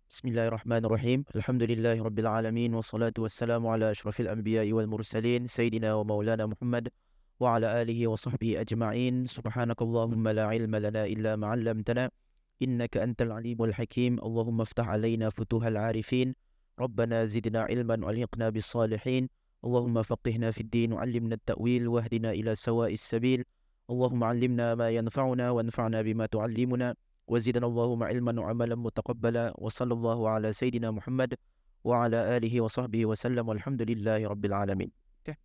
Bismillahirrahmanirrahim. Alhamdulillahirabbil alamin wassalatu wassalamu ala asyrafil anbiya'i wal mursalin sayyidina wa maulana Muhammad wa ala alihi wa sahbihi ajma'in. Subhanakallahumma la ilma lana illa ma 'allamtana innaka antal alimul hakim. Allahumma iftah alaina futuhal arifin. Rabbana zidna ilman walhiqna bis salihin. Allahumma faqihna fid din wa 'allimna at-ta'wil wahdina ila sawa'is sabil. Allahumma 'allimna ma yanfa'una wanfa'na bima tu'allimuna. وزدنا اللهم علما وعملا متقبلا وصلى الله على سيدنا محمد وعلى آله وصحبه وسلم والحمد لله رب العالمين. Okay.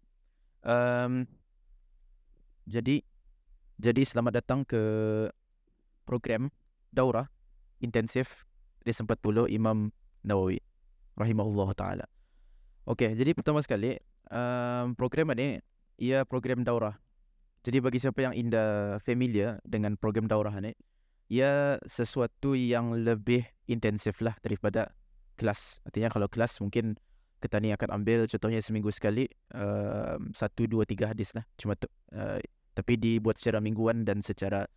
Um, jadi selamat datang ke program daurah intensif D40 Imam Nawawi rahimahullah taala. Okey, jadi pertama sekali program ini ia program daurah. Jadi bagi siapa yang indah familiar dengan program daurah ini, ia sesuatu yang lebih intensif lah daripada kelas. Artinya kalau kelas mungkin kita ni akan ambil contohnya seminggu sekali 1, 2, 3 hadis lah. Cuma tu, tapi dibuat secara mingguan dan secara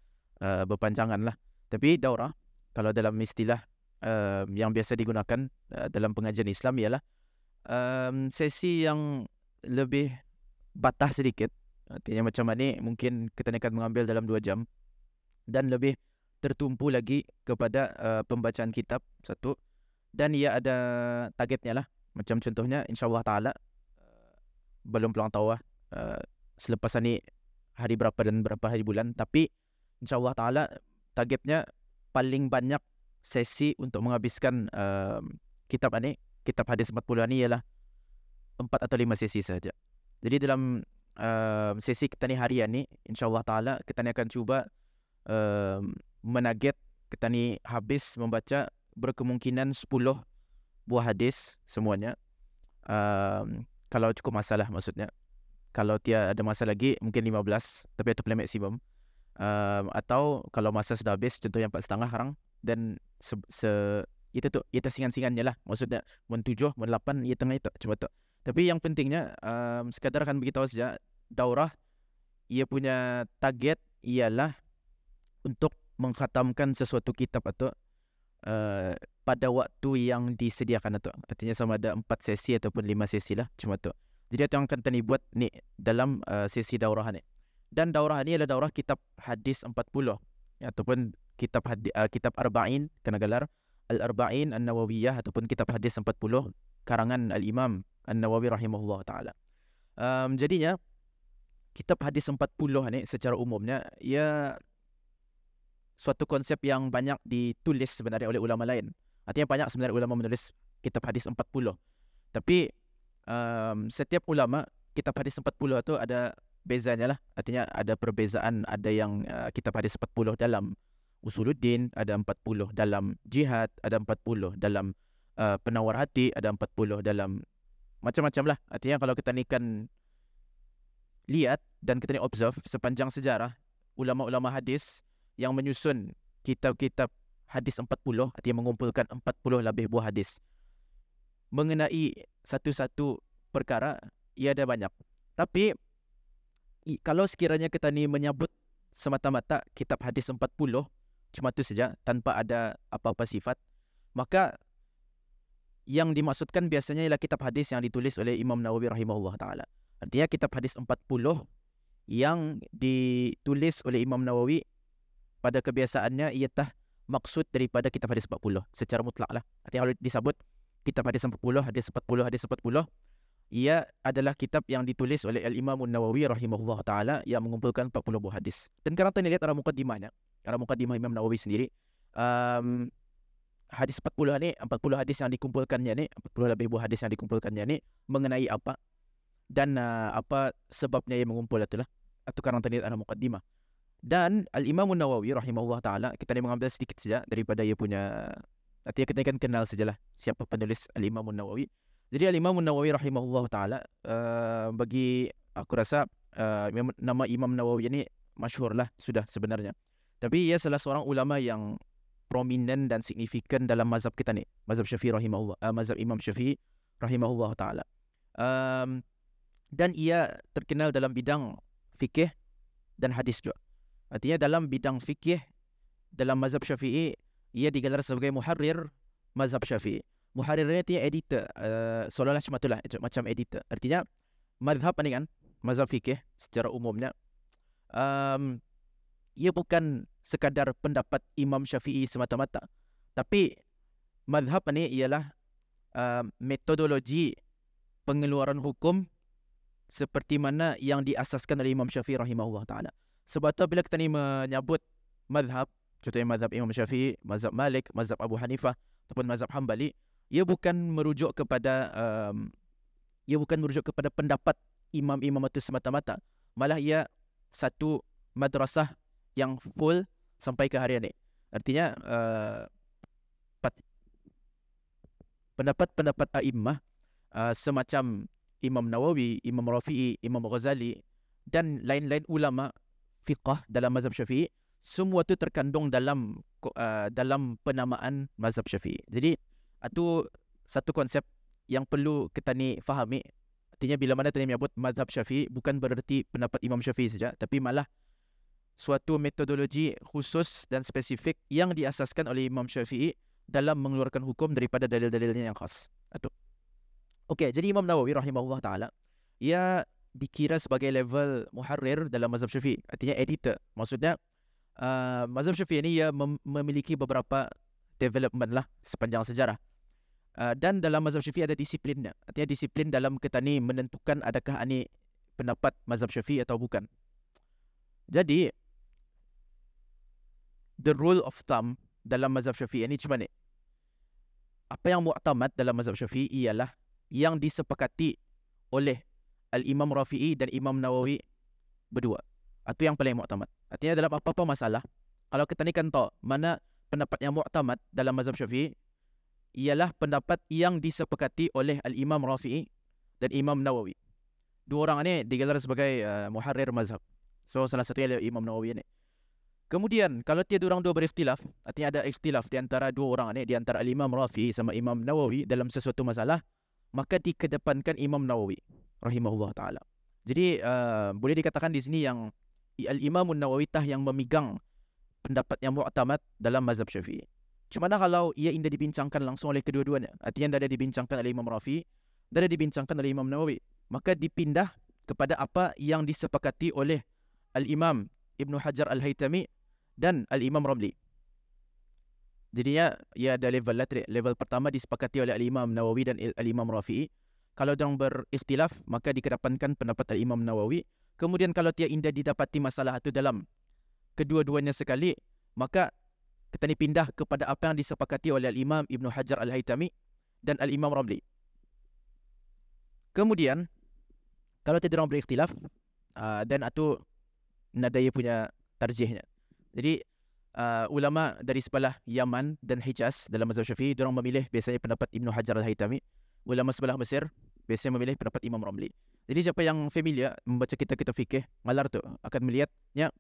berpanjangan lah. Tapi daurah kalau dalam istilah yang biasa digunakan dalam pengajian Islam ialah sesi yang lebih batah sedikit. Artinya macam ni mungkin kita akan mengambil dalam 2 jam dan lebih tertumpu lagi kepada pembacaan kitab satu, dan ia ada targetnya lah. Macam contohnya insyaAllah ta'ala belum peluang tahu lah selepas ni hari berapa dan berapa hari bulan, tapi insyaAllah ta'ala targetnya paling banyak sesi untuk menghabiskan kitab ni, kitab hadis 40 ni ialah 4 atau 5 sesi saja. Jadi dalam sesi kita ni harian ni insyaAllah ta'ala kita ni akan cuba menarget kita ni habis membaca berkemungkinan 10 buah hadis semuanya. Kalau cukup masalah maksudnya. Kalau tiada ada masa lagi mungkin 15, tapi itu paling maksimum. Atau kalau masa sudah habis contohnya 4,5 sekarang, dan itu tu ia tersingan-singannya lah. Maksudnya mun 7, mun 8 ia tengah itu cuma tu. Tapi yang pentingnya sekadar akan beritahu saja, daurah ia punya target ialah untuk mengkhatamkan sesuatu kitab atau pada waktu yang disediakan atau artinya sama ada 4 sesi ataupun 5 sesi lah, cuma tu. Jadi itu yang akan kita buat ni dalam sesi daurah ni. Dan daurah ni adalah daurah kitab hadis 40 ataupun kitab kitab Arba'in, kena gelar Al-Arba'in An-Nawawiyah ataupun kitab hadis 40 karangan Al-Imam An-Nawawi rahimahullah taala. Jadinya kitab hadis 40 ni secara umumnya ia suatu konsep yang banyak ditulis sebenarnya oleh ulama lain. Artinya banyak sebenarnya ulama menulis kitab hadis 40. Tapi setiap ulama kitab hadis 40 tu ada bezanya lah. Artinya ada perbezaan. Ada yang kitab hadis 40 dalam Usuluddin, ada 40 dalam jihad, ada 40 dalam penawar hati, ada 40 dalam macam-macam lah. Artinya kalau kita ni kan lihat dan kita ni observe sepanjang sejarah, ulama-ulama hadis yang menyusun kitab-kitab hadis 40, artinya mengumpulkan 40 lebih buah hadis mengenai satu-satu perkara, ia ada banyak. Tapi kalau sekiranya kita ni menyebut semata-mata kitab hadis 40 cuma tu saja tanpa ada apa-apa sifat, maka yang dimaksudkan biasanya ialah kitab hadis yang ditulis oleh Imam Nawawi rahimahullah taala. Artinya kitab hadis 40 yang ditulis oleh Imam Nawawi pada kebiasaannya ialah maksud daripada kitab hadis 40 secara mutlak lah. Artinya kalau disebut kitab hadis 40, hadis 40, hadis 40, ia adalah kitab yang ditulis oleh Al-Imam Nawawi rahimahullah ta'ala yang mengumpulkan 40 buah hadis. Dan kalau kita lihat arah mukaddimahnya, arah mukaddimah Imam Nawawi sendiri, hadis 40 ni, 40 hadis yang dikumpulkannya ni, 40 lebih buah hadis yang dikumpulkannya ni mengenai apa dan apa sebabnya ia mengumpul itulah. Atau karena tadi arah mukaddimah. Dan Al-Imam Nawawi rahimahullah ta'ala, kita ni mengambil sedikit saja daripada ia punya, artinya kita akan kenal sajalah siapa penulis Al-Imam Nawawi. Jadi Al-Imam Nawawi rahimahullah ta'ala, bagi aku rasa nama Imam Nawawi ini masyhur lah sudah sebenarnya. Tapi ia salah seorang ulama yang prominent dan signifikan dalam mazhab kita ni, mazhab Syafi'i rahimahullah, mazhab Imam Syafi'i rahimahullah ta'ala. Dan ia terkenal dalam bidang fikih dan hadis juga. Artinya dalam bidang fikih dalam mazhab Syafi'i ia digelar sebagai muharrir mazhab Syafi'i. Muharrir ni artinya editor, seolah-olah macam itulah, macam editor. Artinya mazhab ni kan, mazhab fikih secara umumnya, ia bukan sekadar pendapat Imam Syafi'i semata-mata, tapi mazhab ni ialah metodologi pengeluaran hukum seperti mana yang diasaskan oleh Imam Syafi'i rahimahullah ta'ala. Sebab tu bila kita ni menyebut mazhab, contohnya mazhab Imam Syafi'i, mazhab Malik, mazhab Abu Hanifah ataupun mazhab Hambali, ia bukan merujuk kepada pendapat imam-imam itu semata-mata. Malah ia satu madrasah yang full sampai ke hari ini. Artinya pendapat a'immah semacam Imam Nawawi, Imam Rafi'i, Imam Ghazali dan lain-lain ulama fiqh dalam mazhab Syafi'i, semua tu terkandung dalam penamaan mazhab Syafi'i. Jadi itu satu konsep yang perlu kita ni fahami. Artinya bila mana tadi menyebut mazhab Syafi'i, bukan bererti pendapat Imam Syafi'i saja, tapi malah suatu metodologi khusus dan spesifik yang diasaskan oleh Imam Syafi'i dalam mengeluarkan hukum daripada dalil-dalilnya yang khas. Itu. Okey, jadi Imam Nawawi rahimahullah ta'ala, ia dikira sebagai level muharrir dalam mazhab Syafi'i. Artinya editor. Maksudnya mazhab Syafi'i ini ia memiliki beberapa development lah sepanjang sejarah. Dan dalam mazhab Syafi'i ada disiplinnya. Artinya disiplin dalam kita ni menentukan adakah ini pendapat mazhab Syafi'i atau bukan. Jadi the rule of thumb dalam mazhab Syafi'i ini macam mana? Apa yang mu'tamad dalam mazhab Syafi'i ialah yang disepakati oleh Al-Imam Rafi'i dan Imam Nawawi berdua. Itu yang paling mu'tamad. Artinya dalam apa-apa masalah, kalau kita ni kan tahu mana pendapat yang mu'tamad dalam mazhab Syafi'i, ialah pendapat yang disepakati oleh Al-Imam Rafi'i dan Imam Nawawi. Dua orang ni digelar sebagai muharrir mazhab. So salah satunya adalah Imam Nawawi ni. Kemudian kalau tiada orang dua berikhtilaf, artinya ada ikhtilaf di antara dua orang ni, di antara Al-Imam Rafi'i sama Imam Nawawi dalam sesuatu masalah, maka dikedepankan Imam Nawawi rahimahullah ta'ala. Jadi boleh dikatakan di sini yang Al-Imam Nawawi tah yang memegang pendapat yang mu'tamad dalam mazhab Syafi'i. Cuma kalau ia indah dibincangkan langsung oleh kedua-duanya, artinya dah ada dibincangkan oleh Imam Rafi'i, dah ada dibincangkan oleh Imam Nawawi, maka dipindah kepada apa yang disepakati oleh Al-Imam Ibn Hajar Al-Haytami dan Al-Imam Ramli. Jadinya ia ada level lah. Level pertama disepakati oleh Al-Imam Nawawi dan Al-Imam Rafi'i. Kalau diorang berikhtilaf, maka dikedepankan pendapat Al-Imam Nawawi. Kemudian kalau tiada indah didapati masalah itu dalam kedua-duanya sekali, maka kita ni pindah kepada apa yang disepakati oleh Al-Imam Ibn Hajar Al-Haytami dan Al-Imam Ramli. Kemudian kalau tiada orang berikhtilaf, dan itu nadaya punya tarjihnya. Jadi ulama dari sebelah Yaman dan Hijaz dalam mazhab Syafi'i, diorang memilih biasanya pendapat Ibn Hajar Al-Haytami. Ulama sebelah Mesir biasanya memilih pendapat Imam Ramli. Jadi siapa yang familiar membaca kitab-kitab fikih malar tu akan melihatnya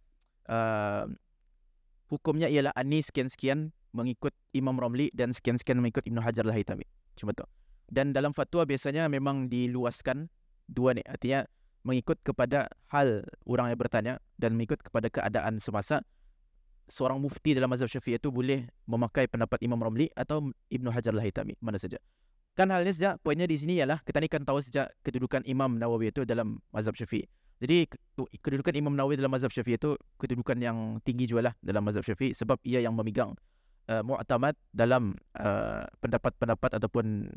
hukumnya ialah ani sekian-sekian mengikut Imam Ramli dan sekian-sekian mengikut Ibn Hajar Al-Haytami. Cuma tu. Dan dalam fatwa biasanya memang diluaskan dua ni. Artinya mengikut kepada hal orang yang bertanya dan mengikut kepada keadaan semasa. Seorang mufti dalam mazhab Syafi'i itu boleh memakai pendapat Imam Ramli atau Ibn Hajar Al-Haytami, mana saja. Kan halnya sejak poinnya di sini ialah kita ni kan tahu sejak kedudukan Imam Nawawi itu dalam mazhab Syafi'i. Jadi kedudukan Imam Nawawi dalam mazhab Syafi'i itu kedudukan yang tinggi juga lah dalam mazhab Syafi'i, sebab ia yang memegang mu'tamad dalam pendapat-pendapat ataupun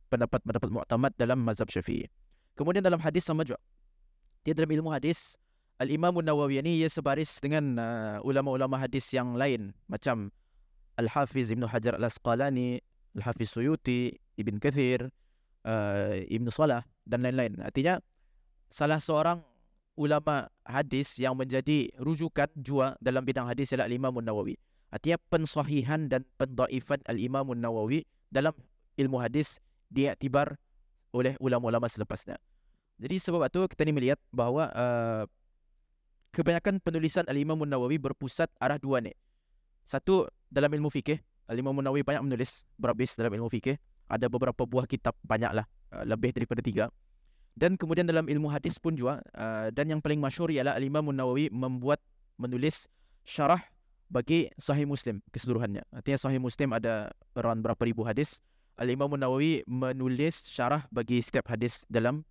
pendapat-pendapat mu'tamad dalam mazhab Syafi'i. Kemudian dalam hadis sama juga. Dia dalam ilmu hadis, Al-Imam Nawawi ini ia sebaris dengan ulama-ulama hadis yang lain macam Al-Hafiz Ibn Hajar Al-Asqalani, Al-Hafiz Suyuti, Ibn Kathir, Ibn Salah dan lain-lain. Artinya salah seorang ulama hadis yang menjadi rujukan jua dalam bidang hadis ialah Al-Imam Nawawi. Artinya pensahihan dan pendaifan Al-Imam Nawawi dalam ilmu hadis diiktibar oleh ulama-ulama selepasnya. Jadi sebab itu kita ni melihat bahawa kebanyakan penulisan Al-Imam Nawawi berpusat arah dua ni. Satu, dalam ilmu fikih, Al-Imam Nawawi banyak menulis berhabis dalam ilmu fikih. Ada beberapa buah kitab, banyaklah, lebih daripada 3. Dan kemudian dalam ilmu hadis pun juga, dan yang paling masyhur ialah Al-Imam Nawawi menulis syarah bagi Sahih Muslim keseluruhannya. Artinya Sahih Muslim ada around berapa ribu hadis. Al-Imam Nawawi menulis syarah bagi setiap hadis dalam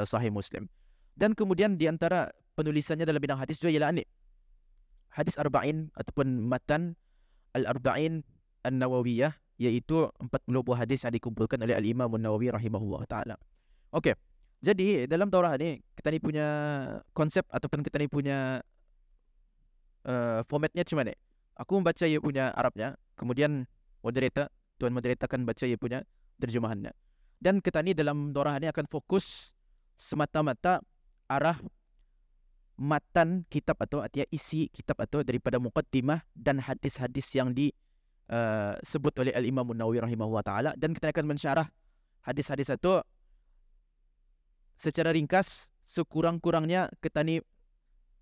Sahih Muslim. Dan kemudian di antara penulisannya dalam bidang hadis juga ialah hadis arba'in ataupun matan al-arba'in an-Nawawiyah, iaitu 40 buah hadis yang dikumpulkan oleh Al-Imam Nawawi rahimahullah ta'ala. Okey. Jadi dalam daurah ni kita ni punya konsep ataupun kita ni punya formatnya macam mana? Aku membaca ia punya Arabnya, kemudian tuan moderator akan baca ia punya terjemahannya. Dan kita ni dalam daurah ni akan fokus semata-mata arah matan kitab atau artinya isi kitab atau daripada muqaddimah dan hadis-hadis yang disebut oleh Al-Imam Nawawi rahimahullah ta'ala, dan kita akan mensyarah hadis-hadis itu secara ringkas. Sekurang-kurangnya kita ni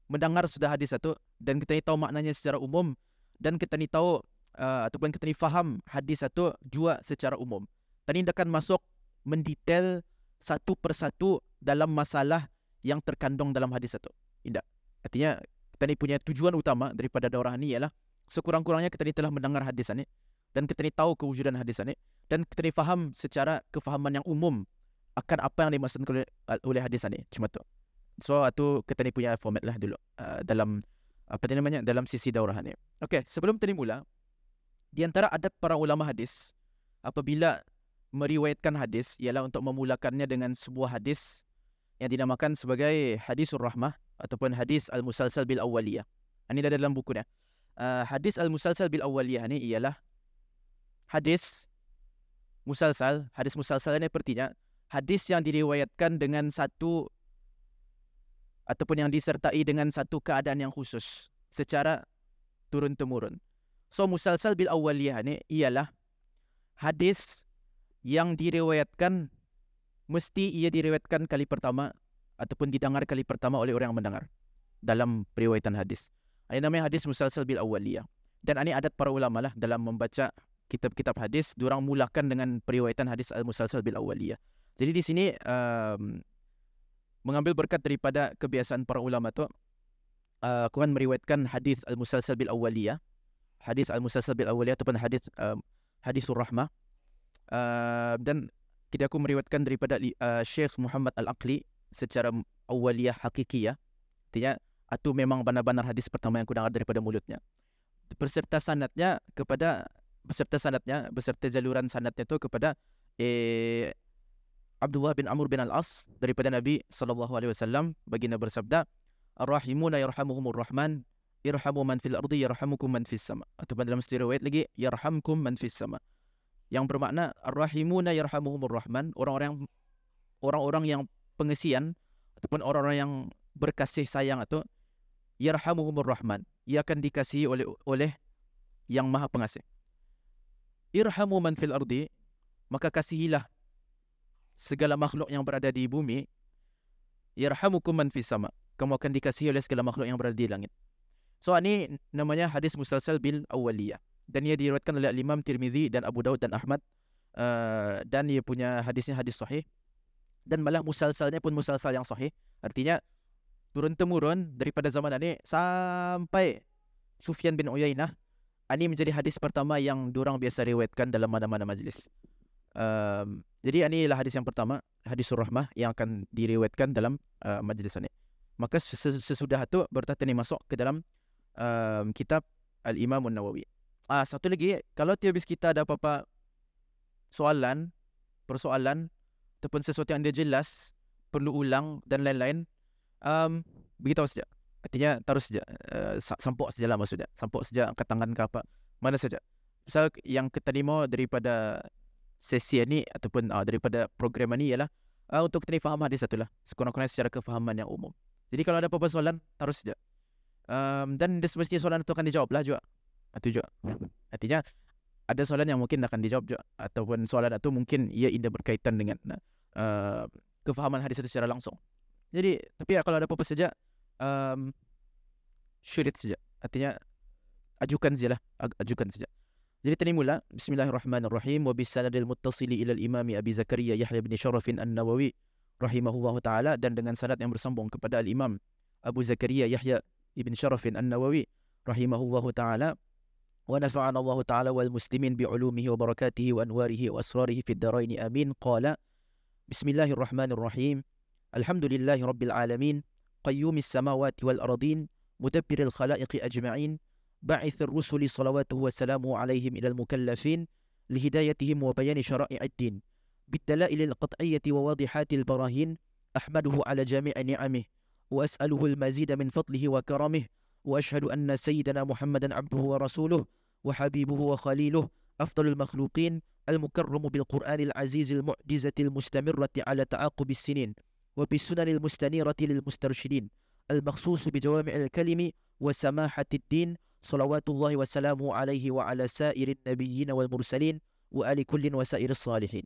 mendengar sudah hadis itu dan kita ni tahu maknanya secara umum, dan kita ni tahu ataupun kita ni faham hadis itu juga secara umum. Tadi akan masuk mendetail satu persatu dalam masalah yang terkandung dalam hadis itu. Tidak. Artinya kita ni punya tujuan utama daripada daurah ni ialah sekurang-kurangnya kita ni telah mendengar hadis ini dan kita ni tahu kewujudan hadis ini dan kita ni faham secara kefahaman yang umum akan apa yang dimaksudkan oleh hadis ini. Cuma tu. So itu kita ni punya format lah dulu dalam dalam sisi daurah ni. Okey, sebelum kita ni mula, di antara adat para ulama hadis apabila meriwayatkan hadis ialah untuk memulakannya dengan sebuah hadis yang dinamakan sebagai hadisur rahmah ataupun hadis al-musalsal bil awwaliyah. Ini ada dalam bukunya. Hadis al-musalsal bil awwaliyah ni ialah hadis musalsal. Hadis musalsal ini artinya hadis yang diriwayatkan dengan satu ataupun yang disertai dengan satu keadaan yang khusus secara turun-temurun. So musalsal bil awwaliyah ni ialah hadis yang diriwayatkan, mesti ia diriwayatkan kali pertama ataupun didengar kali pertama oleh orang yang mendengar dalam periwayatan hadis. Ini namanya hadis musalsal bil awwaliyah. Dan ini adat para ulama lah dalam membaca kitab-kitab hadis, diorang mulakan dengan periwayatan hadis al-musalsal bil awwaliyah. Jadi di sini mengambil berkat daripada kebiasaan para ulama tu, Quran meriwayatkan hadis al-musalsal bil awwaliyah, hadis al-musalsal bil awwaliyah ataupun hadisur rahmah. Dan kita aku meriwayatkan daripada Syekh Muhammad Al-Aqli secara awaliyah hakikiyah. Artinya itu memang benar-benar hadis pertama yang aku dengar daripada mulutnya. Beserta jaluran sanadnya itu kepada Abdullah bin Amr bin Al-As daripada Nabi SAW. Baginda bersabda, Ar-Rahimuna yarhamuhumur Rahman, irhamu man fil ardi yarhamukum man fis sama. Atau dalam satu riwayat lagi, yarhamkum man fis sama. Yang bermakna Ar-Rahimuna yarhamuhumur Rahman, orang-orang yang pengasihan ataupun orang-orang yang berkasih sayang atau yarhamuhumur Rahman, ia akan dikasihi oleh yang Maha Pengasih. Irhamu man fil ardi, maka kasihilah segala makhluk yang berada di bumi. Yarhamukum man fis sama, kamu akan dikasihi oleh segala makhluk yang berada di langit. So ini namanya hadis musalsal bil awwaliyah. Dan ia diriwayatkan oleh Imam Tirmizi dan Abu Daud dan Ahmad, dan ia punya hadisnya hadis sahih, dan malah musalsalnya pun musalsal yang sahih. Artinya turun-temurun daripada zaman ini sampai Sufyan bin Uyainah. Ini menjadi hadis pertama yang diorang biasa riwayatkan dalam mana-mana majlis. Jadi ini adalah hadis yang pertama, hadisur rahmah, yang akan diriwayatkan dalam majlis ini. Maka sesudah itu bertata ni masuk ke dalam kitab Al-Imam Nawawi. Satu lagi, kalau tiap kita ada apa-apa persoalan ataupun sesuatu yang dia jelas, perlu ulang dan lain-lain, beritahu saja. Artinya taruh saja, sampuk sajalah maksudnya. Sampuk saja, angkat tangan ke apa, mana saja. Misal yang keterima daripada sesi ini ataupun daripada program ini ialah untuk kita faham hadis itulah, sekurang-kurangnya secara kefahaman yang umum. Jadi kalau ada apa-apa soalan, taruh saja. Dan semestinya soalan itu akan dijawab lah juga. Itu juga. Artinya ada soalan yang mungkin akan dijawab juga, ataupun soalan itu mungkin ia tidak berkaitan dengan kefahaman hadis itu secara langsung. Jadi tapi kalau ada apa-apa saja, shoot it saja. Artinya ajukan sajalah, ajukan saja. Jadi tadi mula, Bismillahirrahmanirrahim, wa bisanadil muttasili ila al-imami Abi Zakaria Yahya bin Sharaf an-Nawawi rahimahullahu taala, dan dengan sanad yang bersambung kepada al-Imam Abu Zakaria Yahya ibn Sharaf an-Nawawi rahimahullahu taala wa nafa'ana Allah taala wal muslimin bi ulumihi wa barakatihi wa anwarihi wa asrarihi fid dharain amin. Qala Bismillahirrahmanirrahim. Alhamdulillahi rabbil alamin. Qayyumis samawati wal ardin. Mudabbiril khalaiqi ajma'in. Ba'ithir rusuli salawatuhu wa salamuhu alaihim ilal mukallafin. Lihidayatihim wa bayani syara'i'id din. Biddalailil qat'iyyati wa wadihatil barahin. Ahmaduhu ala jami'i ni'amih. Wa as'aluhu al-mazida min fadlihi wa karamih. Wa ashhadu anna sayyidana Muhammadan abduhu wa rasuluh. Wa habibuhu wa khaliluh. Afdalul makhluqin. المكرم بالقرآن العزيز المعجزة المستمرة على تعاقب السنين وبالسنن المستنيرة للمسترشدين المخصوص بجوامع الكلم وسماحة الدين صلوات الله وسلامه عليه وعلى سائر النبيين والمرسلين وآل كل وسائر الصالحين.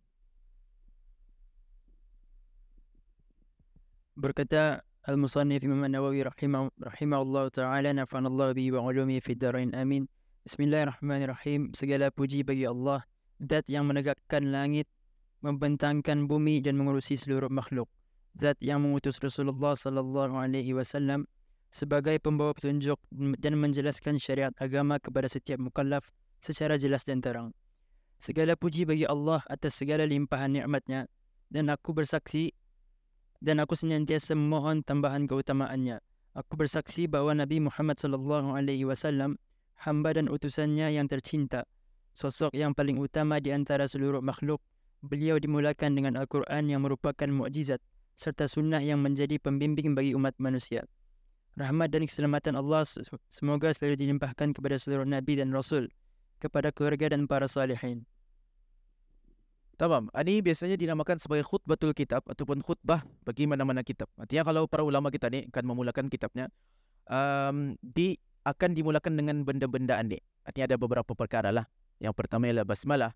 Berkata Al-Musannif Imam An-Nawawi rahimahullah ta'ala, nafa'ana Allah bihi wa ulumihi fid dharain amin. Bismillahirrahmanirrahim. Segala puji bagi Allah, Zat yang menegakkan langit, membentangkan bumi dan mengurusi seluruh makhluk. Zat yang mengutus Rasulullah sallallahu alaihi wasallam sebagai pembawa petunjuk dan menjelaskan syariat agama kepada setiap mukallaf secara jelas dan terang. Segala puji bagi Allah atas segala limpahan nikmat-Nya, dan aku senantiasa memohon tambahan keutamaannya. Aku bersaksi bahawa Nabi Muhammad sallallahu alaihi wasallam hamba dan utusannya yang tercinta, sosok yang paling utama di antara seluruh makhluk. Beliau dimulakan dengan Al-Quran yang merupakan mukjizat serta sunnah yang menjadi pembimbing bagi umat manusia. Rahmat dan keselamatan Allah semoga selalu dilimpahkan kepada seluruh Nabi dan Rasul, kepada keluarga dan para salihin. Tamam, ini biasanya dinamakan sebagai khutbatul kitab ataupun khutbah bagi mana-mana kitab. Artinya kalau para ulama kita ni akan memulakan kitabnya, akan dimulakan dengan benda-bendaan ni. Artinya ada beberapa perkara lah. Yang pertama ialah basmalah,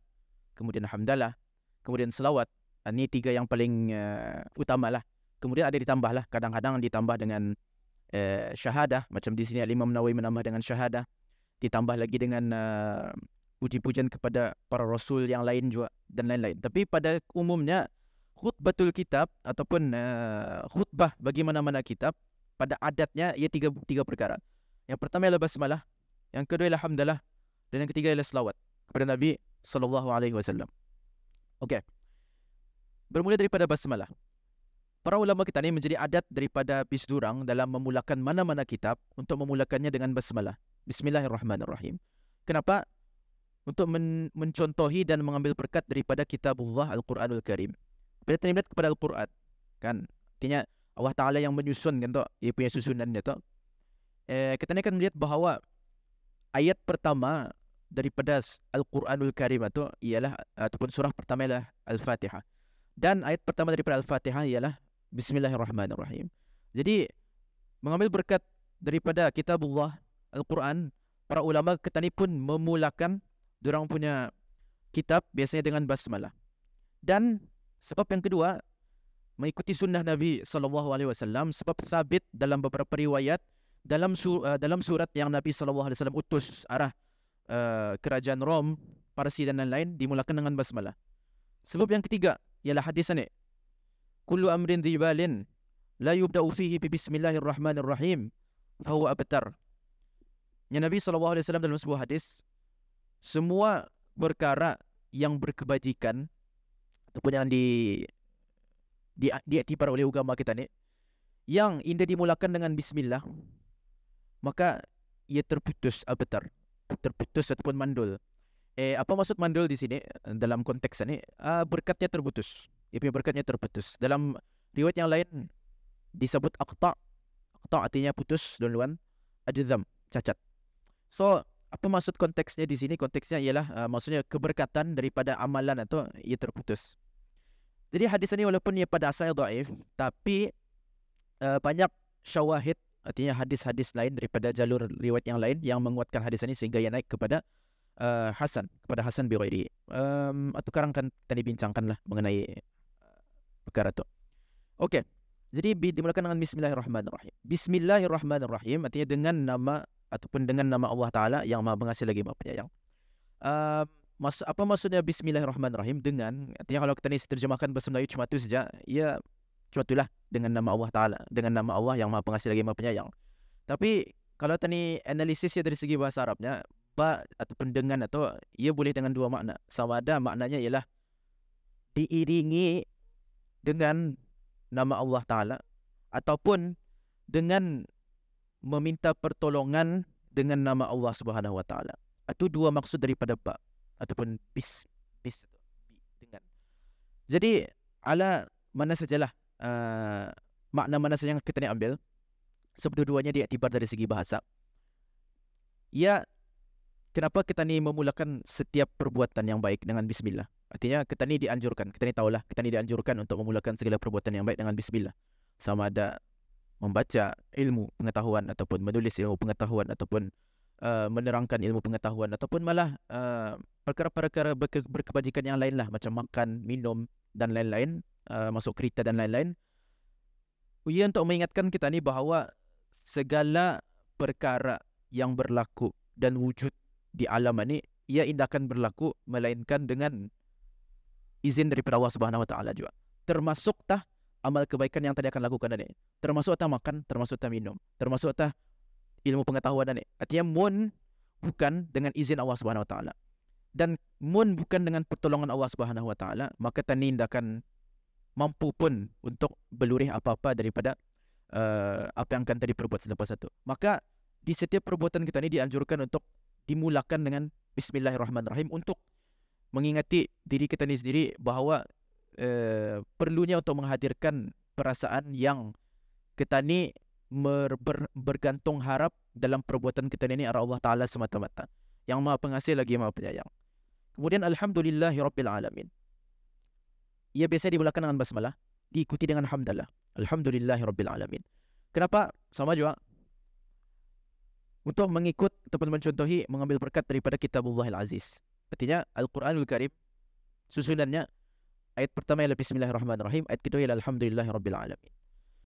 kemudian hamdalah, kemudian selawat. Ini tiga yang paling utama lah. Kemudian ada ditambah lah, kadang-kadang ditambah dengan syahadah. Macam di sini Imam Nawawi menambah dengan syahadah. Ditambah lagi dengan puji-pujian kepada para rasul yang lain juga dan lain-lain. Tapi pada umumnya khutbatul kitab ataupun khutbah bagi mana-mana kitab, pada adatnya ia tiga perkara. Yang pertama ialah basmalah, yang kedua ialah hamdalah, dan yang ketiga ialah selawat kepada Nabi sallallahu alaihi wasallam. Okey. Bermula daripada basmalah. Para ulama kita ni menjadi adat daripada bisdurang dalam memulakan mana-mana kitab untuk memulakannya dengan basmalah. Bismillahirrahmanirrahim. Kenapa? Untuk mencontohi dan mengambil berkat daripada kitabullah Al-Quranul Karim. Bila kita melihat kepada Al-Quran, kan, artinya Allah Ta'ala yang menyusun kan tu, ia punya susunannya tu. Kita ni akan melihat bahawa ayat pertama daripada Al-Quranul Karim itu ialah, ataupun surah pertama ialah Al-Fatihah. Dan ayat pertama daripada Al-Fatihah ialah Bismillahirrahmanirrahim. Jadi mengambil berkat daripada kitabullah Al-Quran, para ulama kita ni pun memulakan diorang punya kitab biasanya dengan basmalah. Dan sebab yang kedua, mengikuti sunnah Nabi SAW, sebab sabit dalam beberapa riwayat dalam surat yang Nabi SAW utus arah kerajaan Rom, Parsi dan lain-lain, dimulakan dengan basmalah. Sebab yang ketiga ialah hadis ini, kullu amrin dhibalin la yubda'u fihi bi bismillahirrahmanirrahim fahuwa abtar. Yang Nabi SAW dalam sebuah hadis, semua perkara yang berkebajikan ataupun yang diiktikad oleh agama kita ni, yang indah dimulakan dengan bismillah, maka ia terputus abtar, terputus ataupun mandul. Apa maksud mandul di sini dalam konteks ini? Berkatnya terputus. Ia punya berkatnya terputus. Dalam riwayat yang lain disebut aqta'. Aqta' artinya putus duluan, ajzam, cacat. So, apa maksud konteksnya di sini? Konteksnya ialah maksudnya keberkatan daripada amalan atau ia terputus. Jadi hadis ini walaupun ia pada asalnya dhaif, tapi banyak syawahid, artinya hadis-hadis lain daripada jalur riwayat yang lain yang menguatkan hadis ini sehingga ia naik kepada Hasan, kepada Hasan bi ghairi. Atau sekarang kan tadi bincangkanlah mengenai perkara itu. Okey. Jadi dimulakan dengan bismillahirrahmanirrahim. Bismillahirrahmanirrahim artinya dengan nama ataupun dengan nama Allah Ta'ala yang Maha Pengasih lagi Maha Penyayang. Apa maksudnya bismillahirrahmanirrahim? Dengan, artinya kalau kita ni terjemahkan bahasa Melayu cuma itu saja, ya cuma itulah, dengan nama Allah Ta'ala, dengan nama Allah yang Maha Pengasih lagi Maha Penyayang. Tapi kalau tadi analisisnya dari segi bahasa Arabnya, ba ataupun dengan atau ia boleh dengan dua makna. Sama ada maknanya ialah diiringi dengan nama Allah Ta'ala ataupun dengan meminta pertolongan dengan nama Allah Subhanahu Wa Ta'ala. Itu dua maksud daripada ba ataupun bis dengan. Jadi ala mana sajalah makna mana saja yang kita ni ambil, sebetulnya diiktibar dari segi bahasa. Ya, kenapa kita ni memulakan setiap perbuatan yang baik dengan bismillah? Artinya kita ni dianjurkan, kita ni tahulah, kita ni dianjurkan untuk memulakan segala perbuatan yang baik dengan bismillah. Sama ada membaca ilmu pengetahuan ataupun menulis ilmu pengetahuan ataupun menerangkan ilmu pengetahuan ataupun malah perkara-perkara berkebajikan yang lain lah, macam makan, minum dan lain-lain, masuk kereta dan lain-lain. Ia untuk mengingatkan kita ni bahawa segala perkara yang berlaku dan wujud di alam ini, ia tidak akan berlaku melainkan dengan izin daripada Allah Subhanahu Wa Taala juga. Termasuk tah amal kebaikan yang tadi akan lakukan ini. Termasuk tah makan, termasuk tah minum, termasuk tah ilmu pengetahuan ini. Artinya mun bukan dengan izin Allah Subhanahu Wa Taala. Dan mun bukan dengan pertolongan Allah Subhanahu Wa Taala, maka tani tidak akan mampu pun untuk belurih apa-apa daripada apa yang akan tadi perbuat selepas itu. Maka di setiap perbuatan kita ni dianjurkan untuk dimulakan dengan Bismillahirrahmanirrahim untuk mengingati diri kita ni sendiri bahawa perlunya untuk menghadirkan perasaan yang kita ni bergantung harap dalam perbuatan kita ni arah Allah Ta'ala semata-mata, yang maha pengasih lagi maha penyayang. Kemudian Alhamdulillahirabbil alamin, ia biasa dimulakan dengan basmalah, diikuti dengan hamdalah. Alhamdulillahirabbil alamin. Kenapa? Sama juga untuk mengikut ataupun mencontohi, mengambil berkat daripada Kitabullahil Aziz. Artinya Al-Quranul Karim susunannya ayat pertama ialah Bismillahirrahmanirrahim, ayat kedua ialah Alhamdulillahirabbil alamin.